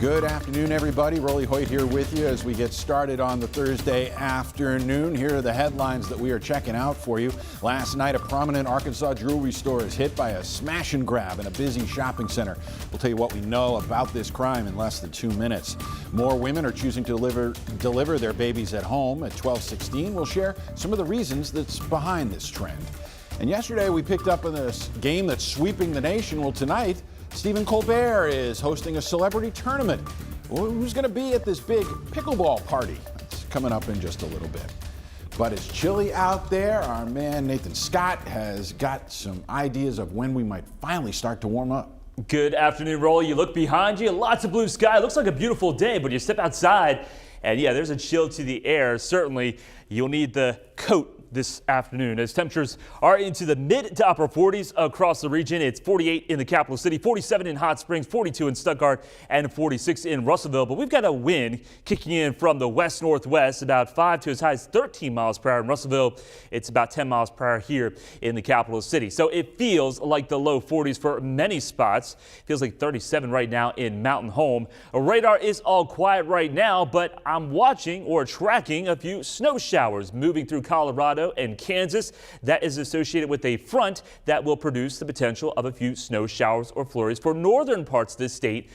Good afternoon, everybody. Hoyt here with you as we get started on the Thursday afternoon. Here are the headlines that we are checking out for you. Last night, a prominent Arkansas jewelry store is hit by a smash and grab in a busy shopping center. We'll tell you what we know about this crime in less than 2 minutes. More women are choosing to deliver their babies at home. At 12:16, we'll share some of the reasons that's behind this trend. And yesterday, we picked up on this game that's sweeping the nation. Well, tonight, Stephen Colbert is hosting a celebrity tournament. Who's going to be at this big pickleball party? That's coming up in just a little bit. But it's chilly out there. Our man Nathan Scott has got some ideas of when we might finally start to warm up. Good afternoon, Rolly. You look behind you, lots of blue sky. Looks like a beautiful day, but you step outside and yeah, there's a chill to the air. Certainly, you'll need the coat this afternoon as temperatures are into the mid to upper 40s across the region. It's 48 in the capital city, 47 in Hot Springs, 42 in Stuttgart, and 46 in Russellville. But we've got a wind kicking in from the west-northwest, about 5 to as high as 13 miles per hour in Russellville. It's about 10 miles per hour here in the capital city. So it feels like the low 40s for many spots. Feels like 37 right now in Mountain Home. A radar is all quiet right now, but I'm watching or tracking a few snow showers moving through Colorado and Kansas. That is associated with a front that will produce the potential of a few snow showers or flurries for northern parts of the state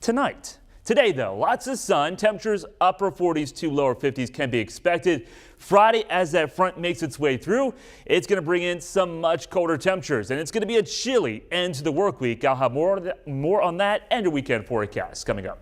tonight. Today, though, lots of sun. Temperatures upper 40s to lower 50s can be expected. Friday, as that front makes its way through, it's going to bring in some much colder temperatures, and it's going to be a chilly end to the work week. I'll have more on that and your weekend forecast coming up.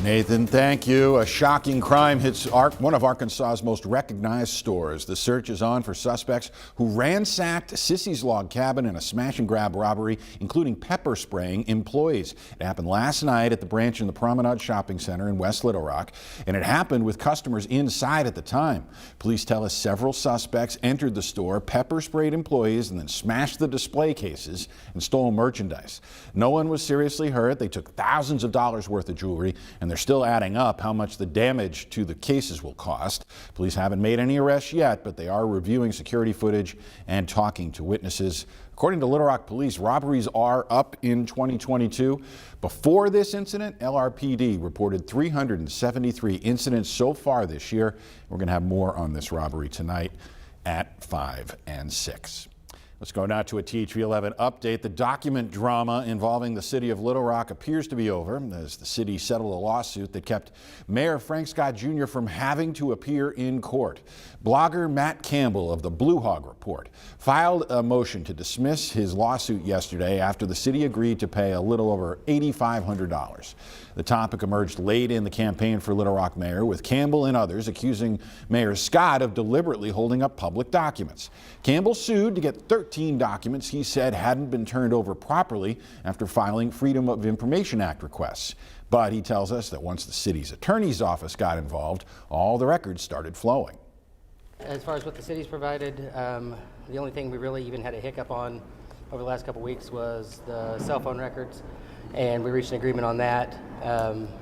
Nathan, thank you. A shocking crime hits one of Arkansas's most recognized stores. The search is on for suspects who ransacked Sissy's log cabin in a smash and grab robbery, including pepper spraying employees. It happened last night at the branch in the Promenade Shopping Center in West Little Rock, and it happened with customers inside at the time. Police tell us several suspects entered the store, pepper sprayed employees, and then smashed the display cases and stole merchandise. No one was seriously hurt. They took thousands of dollars worth of jewelry, and they're still adding up how much the damage to the cases will cost. Police haven't made any arrests yet, but they are reviewing security footage and talking to witnesses. According to Little Rock Police, robberies are up in 2022. Before this incident, LRPD reported 373 incidents so far this year. We're going to have more on this robbery tonight at 5 and 6. Let's go now to a THV 11 update. The document drama involving the city of Little Rock appears to be over as the city settled a lawsuit that kept Mayor Frank Scott Jr. from having to appear in court. Blogger Matt Campbell of the Blue Hog Report filed a motion to dismiss his lawsuit yesterday after the city agreed to pay a little over $8,500. The topic emerged late in the campaign for Little Rock mayor, with Campbell and others accusing Mayor Scott of deliberately holding up public documents. Campbell sued to get 13 documents he said hadn't been turned over properly after filing Freedom of Information Act requests. But he tells us that once the city's attorney's office got involved, all the records started flowing. As far as what the city's provided, the only thing we really even had a hiccup on over the last couple of weeks was the cell phone records, and we reached an agreement on that.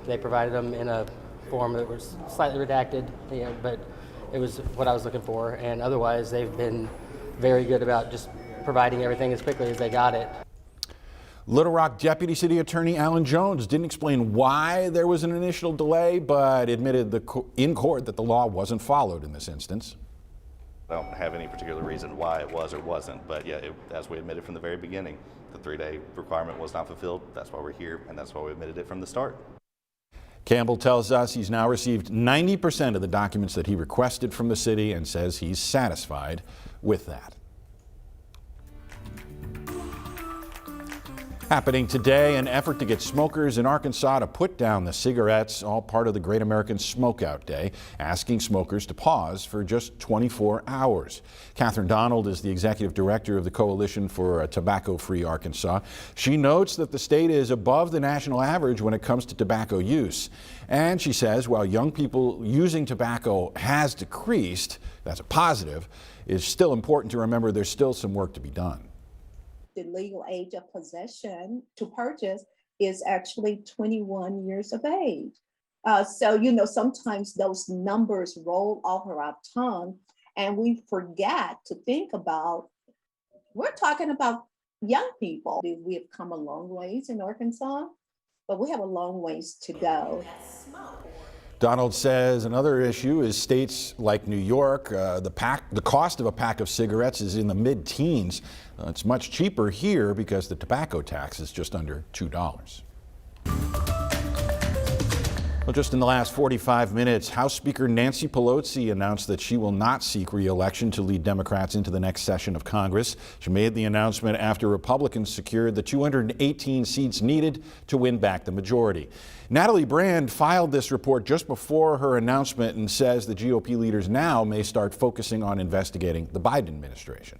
They provided them in a form that was slightly redacted, but it was what I was looking for, and otherwise they've been very good about just providing everything as quickly as they got it. Little Rock Deputy City Attorney Alan Jones didn't explain why there was an initial delay, but admitted in court that the law wasn't followed in this instance. I don't have any particular reason why it was or wasn't, but yeah, as we admitted from the very beginning, the 3-day requirement was not fulfilled. That's why we're here, and that's why we admitted it from the start. Campbell tells us he's now received 90% of the documents that he requested from the city and says he's satisfied with that. Happening today, an effort to get smokers in Arkansas to put down the cigarettes, all part of the Great American Smokeout Day, asking smokers to pause for just 24 hours. Catherine Donald is the executive director of the Coalition for a Tobacco-Free Arkansas. She notes that the state is above the national average when it comes to tobacco use. And she says while young people using tobacco has decreased, that's a positive, it's still important to remember there's still some work to be done. The legal age of possession to purchase is actually 21 years of age. So, sometimes those numbers roll off of our tongue and we forget to think about, we're talking about young people. We have come a long ways in Arkansas. but we have a long ways to go. Donald says another issue is states like New York, the cost of a pack of cigarettes is in the mid-teens. It's much cheaper here because the tobacco tax is just under $2. Well, just in the last 45 minutes, House Speaker Nancy Pelosi announced that she will not seek re-election to lead Democrats into the next session of Congress. She made the announcement after Republicans secured the 218 seats needed to win back the majority. Natalie Brand filed this report just before her announcement and says the GOP leaders now may start focusing on investigating the Biden administration.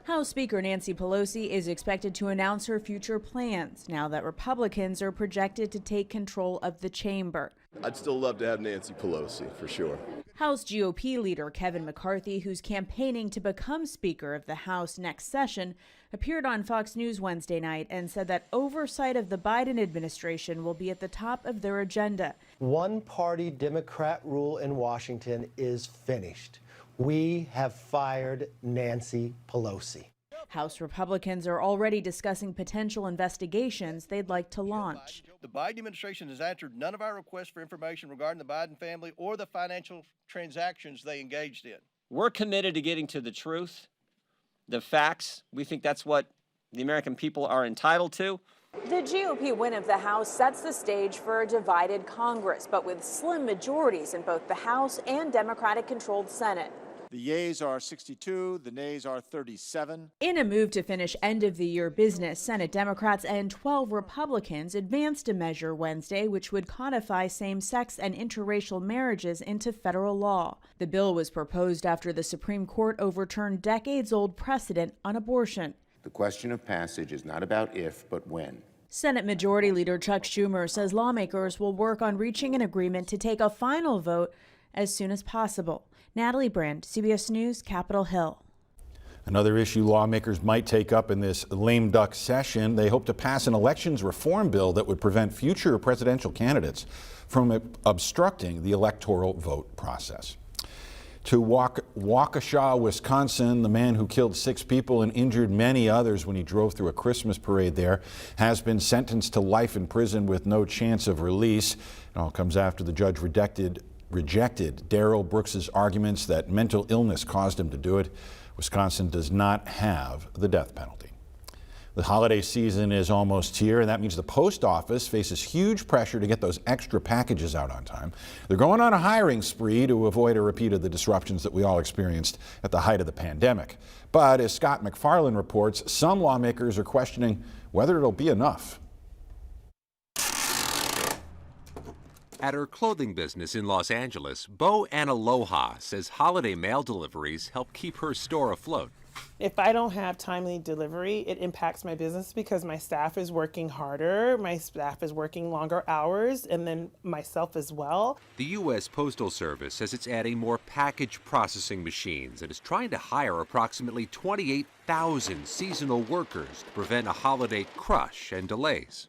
House Speaker Nancy Pelosi is expected to announce her future plans now that Republicans are projected to take control of the chamber. I'd still love to have Nancy Pelosi, for sure. House GOP leader Kevin McCarthy, who's campaigning to become Speaker of the House next session, appeared on Fox News Wednesday night and said that oversight of the Biden administration will be at the top of their agenda. One-party Democrat rule in Washington is finished. We have fired Nancy Pelosi. House Republicans are already discussing potential investigations they'd like to launch. The Biden administration has answered none of our requests for information regarding the Biden family or the financial transactions they engaged in. We're committed to getting to the truth, the facts. We think that's what the American people are entitled to. The GOP win of the House sets the stage for a divided Congress, but with slim majorities in both the House and Democratic-controlled Senate. The yeas are 62, the nays are 37. In a move to finish end-of-the-year business, Senate Democrats and 12 Republicans advanced a measure Wednesday which would codify same-sex and interracial marriages into federal law. The bill was proposed after the Supreme Court overturned decades-old precedent on abortion. The question of passage is not about if, but when. Senate Majority Leader Chuck Schumer says lawmakers will work on reaching an agreement to take a final vote as soon as possible. Natalie Brand, CBS News, Capitol Hill. Another issue lawmakers might take up in this lame duck session. They hope to pass an elections reform bill that would prevent future presidential candidates from obstructing the electoral vote process. To Waukesha, Wisconsin, the man who killed 6 people and injured many others when he drove through a Christmas parade there has been sentenced to life in prison with no chance of release. It all comes after the judge rejected Darrell Brooks's arguments that mental illness caused him to do it. Wisconsin does not have the death penalty. The holiday season is almost here, and that means the post office faces huge pressure to get those extra packages out on time. They're going on a hiring spree to avoid a repeat of the disruptions that we all experienced at the height of the pandemic. But as Scott McFarland reports, some lawmakers are questioning whether it'll be enough. At her clothing business in Los Angeles, Bo Analoha says holiday mail deliveries help keep her store afloat. If I don't have timely delivery, it impacts my business because my staff is working harder, my staff is working longer hours, and then myself as well. The U.S. Postal Service says it's adding more package processing machines and is trying to hire approximately 28,000 seasonal workers to prevent a holiday crush and delays.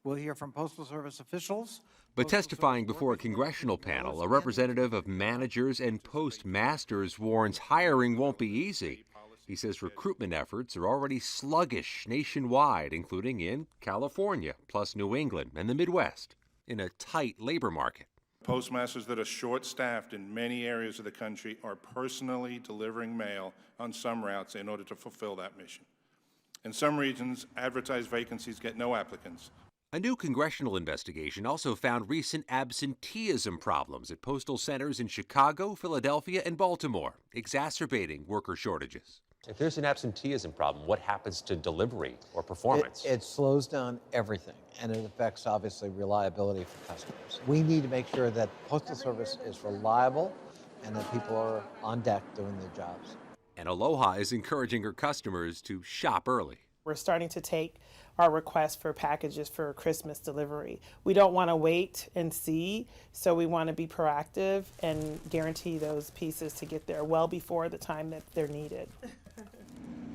We'll hear from Postal Service officials. But testifying before a congressional panel, a representative of managers and postmasters warns hiring won't be easy. He says recruitment efforts are already sluggish nationwide, including in California, plus New England and the Midwest, in a tight labor market. Postmasters that are short-staffed in many areas of the country are personally delivering mail on some routes in order to fulfill that mission. In some regions, advertised vacancies get no applicants. A new congressional investigation also found recent absenteeism problems at postal centers in Chicago, Philadelphia, and Baltimore, exacerbating worker shortages. If there's an absenteeism problem, what happens to delivery or performance? It slows down everything, and it affects, obviously, reliability for customers. We need to make sure that Postal Service is reliable and that people are on deck doing their jobs. And Aloha is encouraging her customers to shop early. We're starting to take our requests for packages for Christmas delivery. We don't want to wait and see, so we want to be proactive and guarantee those pieces to get there well before the time that they're needed.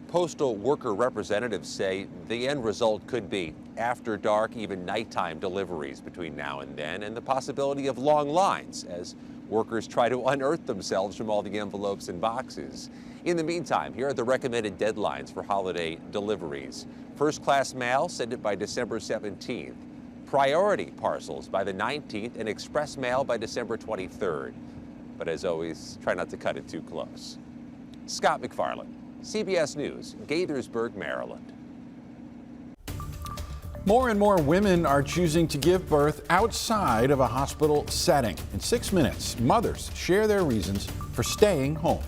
Postal worker representatives say the end result could be after dark, even nighttime deliveries between now and then, and the possibility of long lines as Workers try to unearth themselves from all the envelopes and boxes. In the meantime, here are the recommended deadlines for holiday deliveries. First-class mail, send it by December 17th. Priority parcels by the 19th and express mail by December 23rd. But as always, try not to cut it too close. Scott McFarland, CBS News, Gaithersburg, Maryland. More and more women are choosing to give birth outside of a hospital setting. In 6 minutes, mothers share their reasons for staying home.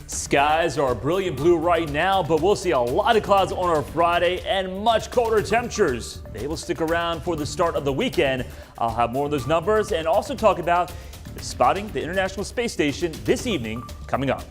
Skies are brilliant blue right now, but we'll see a lot of clouds on our Friday and much colder temperatures. They will stick around for the start of the weekend. I'll have more of those numbers and also talk about spotting the International Space Station this evening coming up.